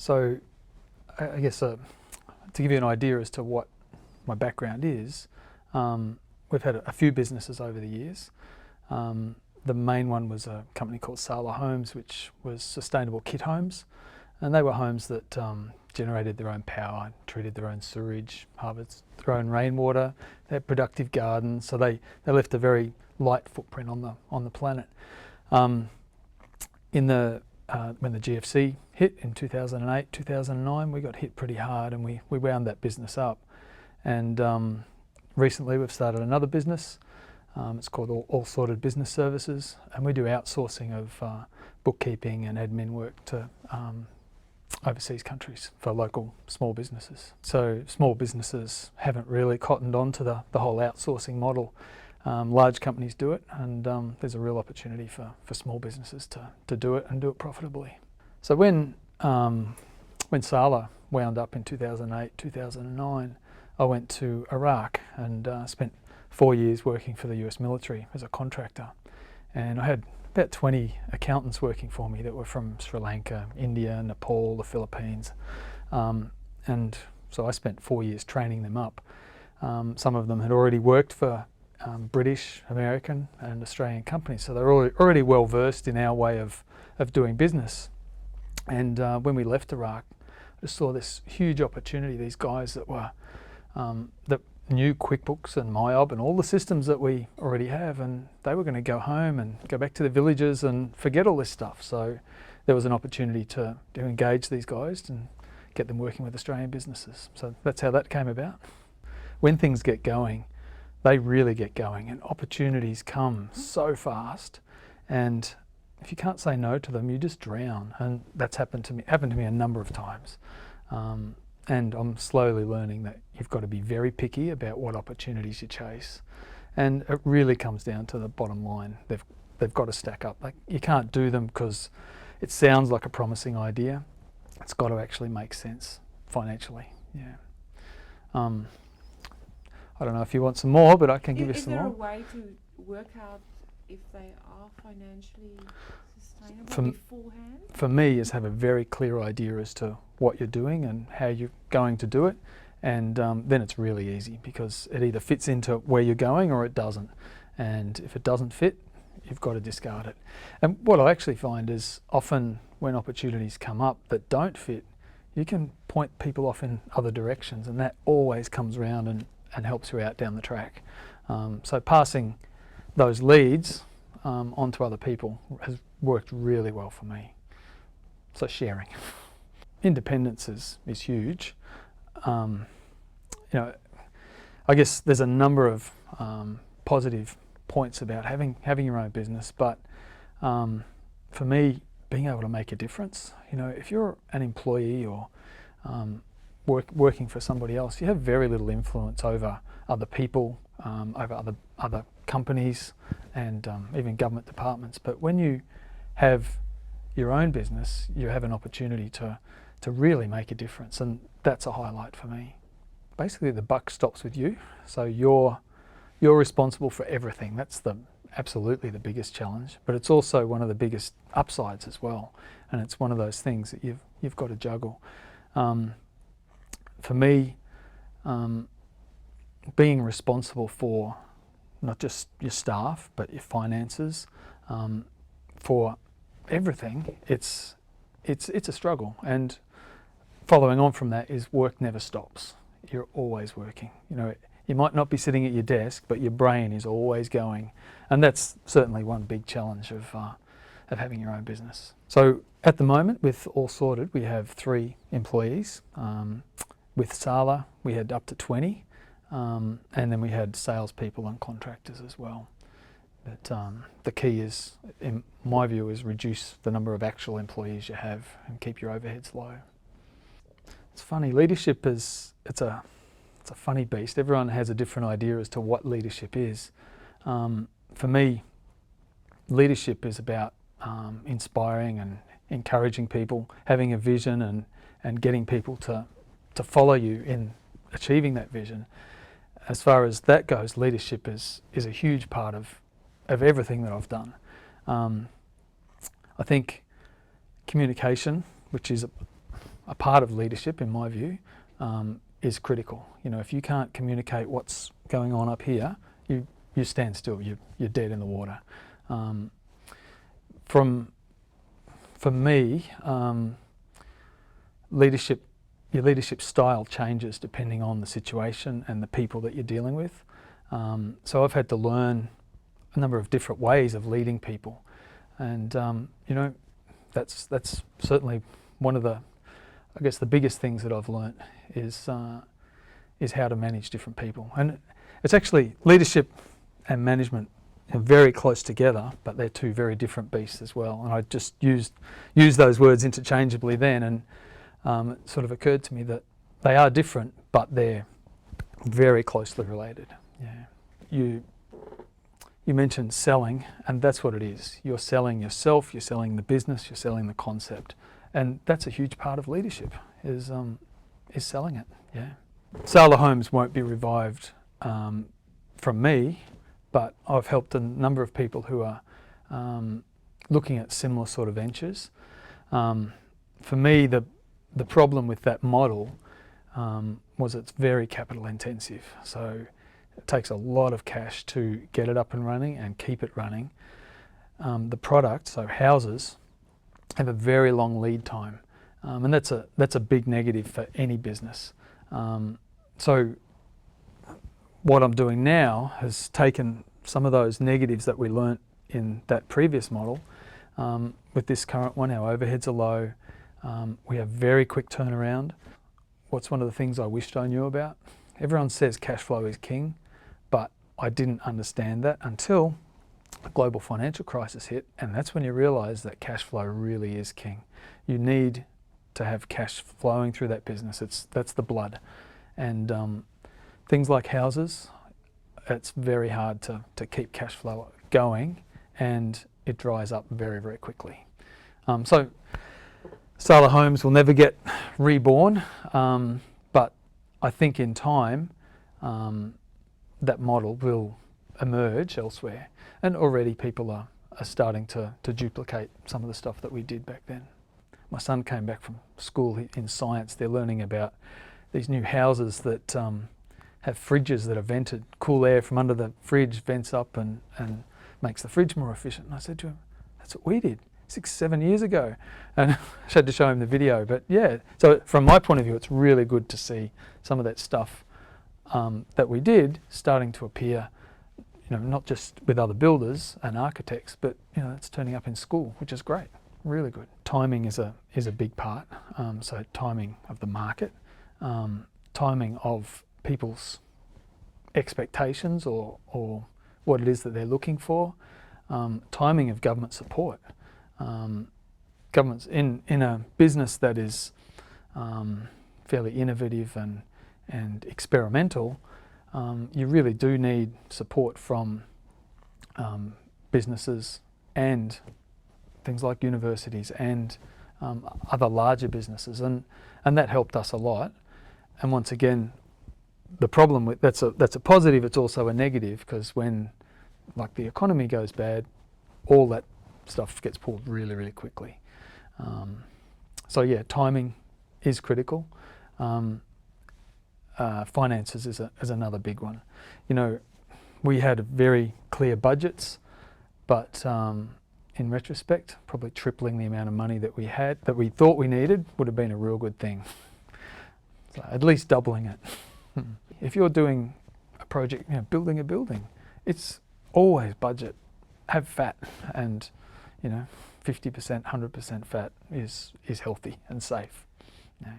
So I guess to give you an idea as to what my background is, we've had a few businesses over the years. The main one was a company called Sala Homes, which was sustainable kit homes, and they were homes that generated their own power, treated their own sewage, harvested their own rainwater. They had productive gardens, so they left a very light footprint on the planet. When the GFC hit in 2008, 2009, we got hit pretty hard, and we wound that business up. And recently we've started another business. It's called All Sorted Business Services, and we do outsourcing of bookkeeping and admin work to overseas countries for local small businesses. So small businesses haven't really cottoned on to the whole outsourcing model. Large companies do it, and there's a real opportunity for small businesses to do it and do it profitably. So when Sala wound up in 2008, 2009, I went to Iraq and spent 4 years working for the US military as a contractor. And I had about 20 accountants working for me that were from Sri Lanka, India, Nepal, the Philippines. And so I spent 4 years training them up. Some of them had already worked for British, American and Australian companies, so they're already well versed in our way of doing business. And when we left Iraq, I just saw this huge opportunity. These guys that knew QuickBooks and MYOB and all the systems that we already have, and they were going to go home and go back to their villages and forget all this stuff. So there was an opportunity to engage these guys and get them working with Australian businesses. So that's how that came about. When things get going, they really get going, and opportunities come so fast, and if you can't say no to them, you just drown. And that's happened to me a number of times. And I'm slowly learning that you've got to be very picky about what opportunities you chase. And it really comes down to the bottom line. They've got to stack up. Like, you can't do them because it sounds like a promising idea. It's got to actually make sense financially. Yeah. I don't know if you want some more, but I can give you some more. Is there a way to work out if they are financially sustainable beforehand? For me, is have a very clear idea as to what you're doing and how you're going to do it, and then it's really easy, because it either fits into where you're going or it doesn't. And if it doesn't fit, you've got to discard it. And what I actually find is often when opportunities come up that don't fit, you can point people off in other directions, and that always comes around and helps you out down the track. So passing those leads on to other people has worked really well for me. So sharing. Independence is huge. You know, I guess there's a number of positive points about having your own business, but for me, being able to make a difference. You know, if you're an employee or working for somebody else, you have very little influence over other people, over other companies, and even government departments. But when you have your own business, you have an opportunity to really make a difference, and that's a highlight for me. Basically, the buck stops with you, so you're responsible for everything. That's absolutely the biggest challenge, but it's also one of the biggest upsides as well, and it's one of those things that you've got to juggle. For me, being responsible for not just your staff but your finances, for everything, it's a struggle. And following on from that is work never stops. You're always working. You know, you might not be sitting at your desk, but your brain is always going, and that's certainly one big challenge of having your own business. So at the moment, with All Sorted, we have 3 employees. With Sala, we had up to 20, and then we had salespeople and contractors as well. But the key is, in my view, is reduce the number of actual employees you have and keep your overheads low. It's funny, leadership it's a funny beast. Everyone has a different idea as to what leadership is. For me, leadership is about inspiring and encouraging people, having a vision and getting people to follow you in achieving that vision. As far as that goes, leadership is a huge part of everything that I've done. I think communication, which is a part of leadership, in my view, is critical. You know, if you can't communicate what's going on up here, you stand still. You're dead in the water. For me, your leadership style changes depending on the situation and the people that you're dealing with. So I've had to learn a number of different ways of leading people, and you know, that's certainly one of the, I guess, the biggest things that I've learnt is how to manage different people. And it's actually, leadership and management are very close together, but they're two very different beasts as well. And I just used those words interchangeably then, and it sort of occurred to me that they are different, but they're very closely related. Yeah. You mentioned selling, and that's what it is. You're selling yourself, you're selling the business, you're selling the concept, and that's a huge part of leadership, is selling it. Yeah. Sale of Homes won't be revived from me, but I've helped a number of people who are looking at similar sort of ventures. For me, the problem with that model was it's very capital intensive. So it takes a lot of cash to get it up and running and keep it running. The product, so houses, have a very long lead time, and that's a big negative for any business. So what I'm doing now has taken some of those negatives that we learnt in that previous model with this current one. Our overheads are low. We have very quick turnaround. What's one of the things I wished I knew about? Everyone says cash flow is king, but I didn't understand that until a global financial crisis hit, and that's when you realise that cash flow really is king. You need to have cash flowing through that business. That's the blood. And things like houses, it's very hard to keep cash flow going, and it dries up very, very quickly. So Sale of Homes will never get reborn, but I think in time that model will emerge elsewhere, and already people are starting to duplicate some of the stuff that we did back then. My son came back from school in science. They're learning about these new houses that have fridges that are vented. Cool air from under the fridge vents up and makes the fridge more efficient. And I said to him, that's what we did 6-7 years ago. And I had to show him the video. But yeah, so from my point of view, it's really good to see some of that stuff that we did starting to appear, you know, not just with other builders and architects, but you know, it's turning up in school, which is great, really good. Timing is a big part. So timing of the market, timing of people's expectations or what it is that they're looking for, timing of government support. Governments in a business that is fairly innovative and experimental, you really do need support from businesses and things like universities and other larger businesses, and that helped us a lot. And once again, the problem with that's a positive, it's also a negative, because when like the economy goes bad, all that stuff gets pulled really, really quickly. So yeah, timing is critical. Finances is another big one. You know, we had very clear budgets, but in retrospect, probably tripling the amount of money that we thought we needed would have been a real good thing. So at least doubling it. If you're doing a project, you know, building a building, it's always budget. Have fat, and you know, 50%, 100% fat is healthy and safe. Yeah.